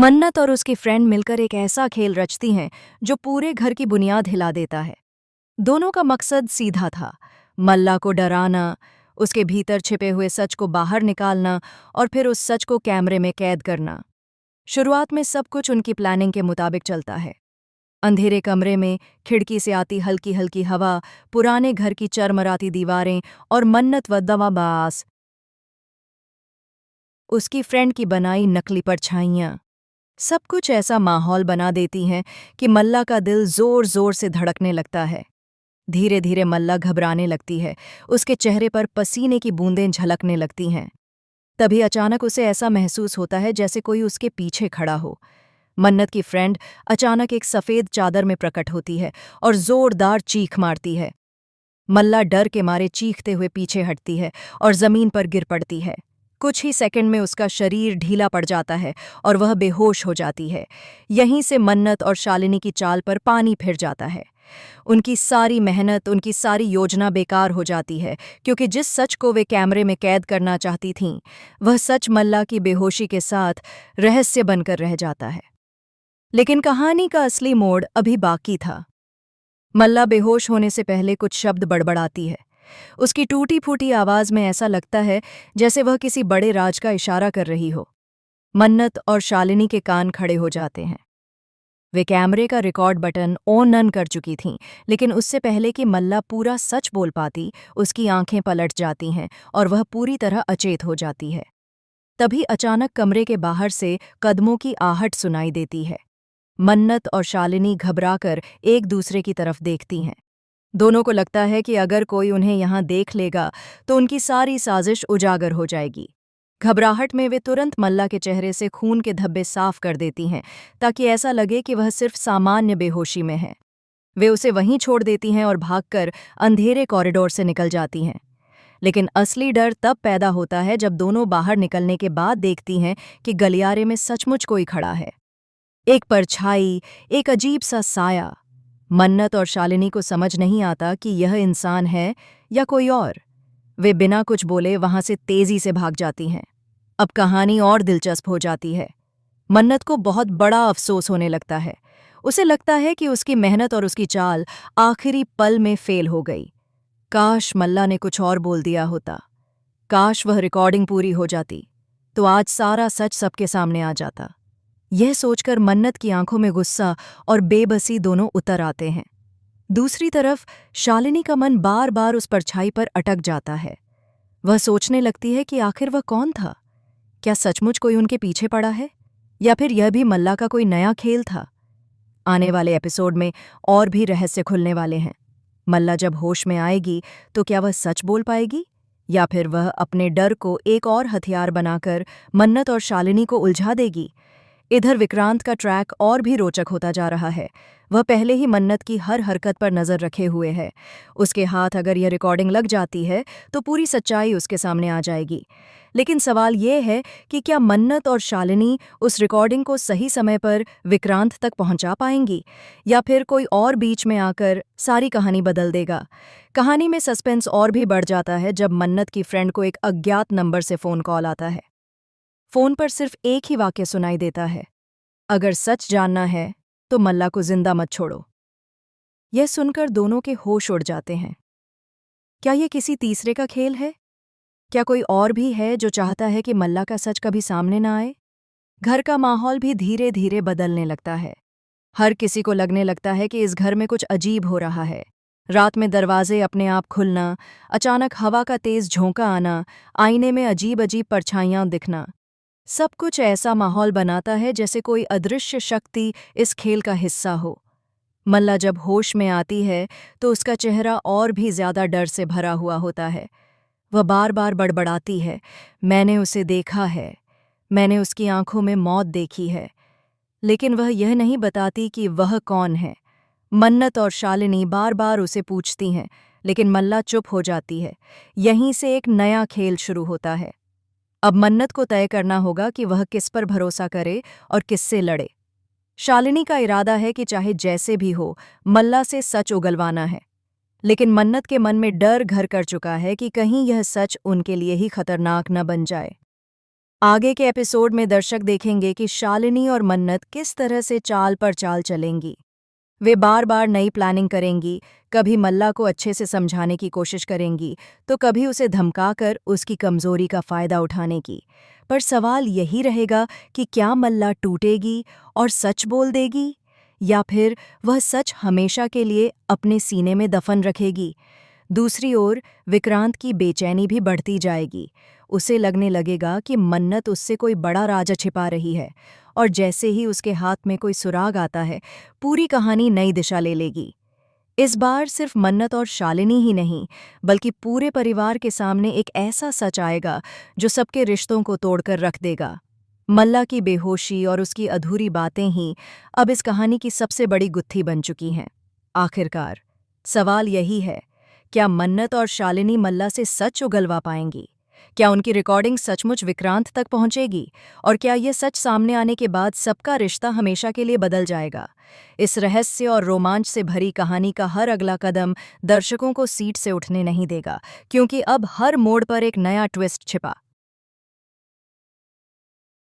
मन्नत और उसकी फ्रेंड मिलकर एक ऐसा खेल रचती हैं जो पूरे घर की बुनियाद हिला देता है। दोनों का मकसद सीधा था, मल्ला को डराना, उसके भीतर छिपे हुए सच को बाहर निकालना और फिर उस सच को कैमरे में कैद करना। शुरुआत में सब कुछ उनकी प्लानिंग के मुताबिक चलता है। अंधेरे कमरे में खिड़की से आती हल्की हल्की हवा, पुराने घर की चरमराती दीवारें और मन्नत व दवाबास उसकी फ्रेंड की बनाई नकली परछाइयां, सब कुछ ऐसा माहौल बना देती हैं कि मल्ला का दिल जोर जोर से धड़कने लगता है। धीरे धीरे मल्ला घबराने लगती है, उसके चेहरे पर पसीने की बूंदें झलकने लगती हैं। तभी अचानक उसे ऐसा महसूस होता है जैसे कोई उसके पीछे खड़ा हो। मन्नत की फ्रेंड अचानक एक सफ़ेद चादर में प्रकट होती है और जोरदार चीख मारती है। मल्ला डर के मारे चीखते हुए पीछे हटती है और जमीन पर गिर पड़ती है। कुछ ही सेकंड में उसका शरीर ढीला पड़ जाता है और वह बेहोश हो जाती है। यहीं से मन्नत और शालिनी की चाल पर पानी फिर जाता है। उनकी सारी मेहनत, उनकी सारी योजना बेकार हो जाती है, क्योंकि जिस सच को वे कैमरे में कैद करना चाहती थीं, वह सच मल्ला की बेहोशी के साथ रहस्य बनकर रह जाता है। लेकिन कहानी का असली मोड़ अभी बाकी था। मल्ला बेहोश होने से पहले कुछ शब्द बड़बड़ाती है। उसकी टूटी फूटी आवाज में ऐसा लगता है जैसे वह किसी बड़े राज का इशारा कर रही हो। मन्नत और शालिनी के कान खड़े हो जाते हैं। वे कैमरे का रिकॉर्ड बटन ऑन ऑन कर चुकी थीं, लेकिन उससे पहले कि मल्ला पूरा सच बोल पाती, उसकी आंखें पलट जाती हैं और वह पूरी तरह अचेत हो जाती है। तभी अचानक कमरे के बाहर से कदमों की आहट सुनाई देती है। मन्नत और शालिनी घबराकर एक दूसरे की तरफ देखती हैं। दोनों को लगता है कि अगर कोई उन्हें यहाँ देख लेगा तो उनकी सारी साजिश उजागर हो जाएगी। घबराहट में वे तुरंत मल्ला के चेहरे से खून के धब्बे साफ कर देती हैं, ताकि ऐसा लगे कि वह सिर्फ सामान्य बेहोशी में है। वे उसे वहीं छोड़ देती हैं और भागकर अंधेरे कॉरिडोर से निकल जाती हैं। लेकिन असली डर तब पैदा होता है जब दोनों बाहर निकलने के बाद देखती हैं कि गलियारे में सचमुच कोई खड़ा है। एक परछाई, एक अजीब सा साया। मन्नत और शालिनी को समझ नहीं आता कि यह इंसान है या कोई और। वे बिना कुछ बोले वहां से तेजी से भाग जाती हैं। अब कहानी और दिलचस्प हो जाती है। मन्नत को बहुत बड़ा अफसोस होने लगता है। उसे लगता है कि उसकी मेहनत और उसकी चाल आखिरी पल में फेल हो गई। काश मल्ला ने कुछ और बोल दिया होता। काश वह रिकॉर्डिंग पूरी हो जाती, तो आज सारा सच सबके सामने आ जाता। यह सोचकर मन्नत की आंखों में गुस्सा और बेबसी दोनों उतर आते हैं। दूसरी तरफ शालिनी का मन बार बार उस परछाई पर अटक जाता है। वह सोचने लगती है कि आखिर वह कौन था? क्या सचमुच कोई उनके पीछे पड़ा है, या फिर यह भी मल्ला का कोई नया खेल था? आने वाले एपिसोड में और भी रहस्य खुलने वाले हैं। मल्ला जब होश में आएगी तो क्या वह सच बोल पाएगी, या फिर वह अपने डर को एक और हथियार बनाकर मन्नत और शालिनी को उलझा देगी? इधर विक्रांत का ट्रैक और भी रोचक होता जा रहा है। वह पहले ही मन्नत की हर हरकत पर नजर रखे हुए है। उसके हाथ अगर यह रिकॉर्डिंग लग जाती है तो पूरी सच्चाई उसके सामने आ जाएगी। लेकिन सवाल यह है कि क्या मन्नत और शालिनी उस रिकॉर्डिंग को सही समय पर विक्रांत तक पहुंचा पाएंगी, या फिर कोई और बीच में आकर सारी कहानी बदल देगा? कहानी में सस्पेंस और भी बढ़ जाता है जब मन्नत की फ्रेंड को एक अज्ञात नंबर से फ़ोन कॉल आता है। फ़ोन पर सिर्फ एक ही वाक्य सुनाई देता है, अगर सच जानना है तो मल्ला को जिंदा मत छोड़ो। यह सुनकर दोनों के होश उड़ जाते हैं। क्या यह किसी तीसरे का खेल है? क्या कोई और भी है जो चाहता है कि मल्ला का सच कभी सामने ना आए? घर का माहौल भी धीरे धीरे बदलने लगता है। हर किसी को लगने लगता है कि इस घर में कुछ अजीब हो रहा है। रात में दरवाजे अपने आप खुलना, अचानक हवा का तेज झोंका आना, आईने में अजीब अजीब परछाइयां दिखना, सब कुछ ऐसा माहौल बनाता है जैसे कोई अदृश्य शक्ति इस खेल का हिस्सा हो। मल्ला जब होश में आती है तो उसका चेहरा और भी ज्यादा डर से भरा हुआ होता है। वह बार बार बड़बड़ाती है, मैंने उसे देखा है, मैंने उसकी आंखों में मौत देखी है। लेकिन वह यह नहीं बताती कि वह कौन है। मन्नत और शालिनी बार बार उसे पूछती हैं, लेकिन मल्ला चुप हो जाती है। यहीं से एक नया खेल शुरू होता है। अब मन्नत को तय करना होगा कि वह किस पर भरोसा करे और किससे लड़े। शालिनी का इरादा है कि चाहे जैसे भी हो, मल्ला से सच उगलवाना है। लेकिन मन्नत के मन में डर घर कर चुका है कि कहीं यह सच उनके लिए ही खतरनाक न बन जाए। आगे के एपिसोड में दर्शक देखेंगे कि शालिनी और मन्नत किस तरह से चाल पर चाल चलेंगी। वे बार बार नई प्लानिंग करेंगी, कभी मल्ला को अच्छे से समझाने की कोशिश करेंगी तो कभी उसे धमकाकर उसकी कमजोरी का फायदा उठाने की। पर सवाल यही रहेगा कि क्या मल्ला टूटेगी और सच बोल देगी, या फिर वह सच हमेशा के लिए अपने सीने में दफन रखेगी। दूसरी ओर विक्रांत की बेचैनी भी बढ़ती जाएगी। उसे लगने लगेगा कि मन्नत उससे कोई बड़ा राज छिपा रही है, और जैसे ही उसके हाथ में कोई सुराग आता है, पूरी कहानी नई दिशा ले लेगी। इस बार सिर्फ मन्नत और शालिनी ही नहीं, बल्कि पूरे परिवार के सामने एक ऐसा सच आएगा जो सबके रिश्तों को तोड़कर रख देगा। मल्ला की बेहोशी और उसकी अधूरी बातें ही अब इस कहानी की सबसे बड़ी गुत्थी बन चुकी हैं। आखिरकार सवाल यही है, क्या मन्नत और शालिनी मल्ला से सच उगलवा पाएंगी? क्या उनकी रिकॉर्डिंग सचमुच विक्रांत तक पहुंचेगी? और क्या ये सच सामने आने के बाद सबका रिश्ता हमेशा के लिए बदल जाएगा? इस रहस्य और रोमांच से भरी कहानी का हर अगला कदम दर्शकों को सीट से उठने नहीं देगा, क्योंकि अब हर मोड़ पर एक नया ट्विस्ट छिपा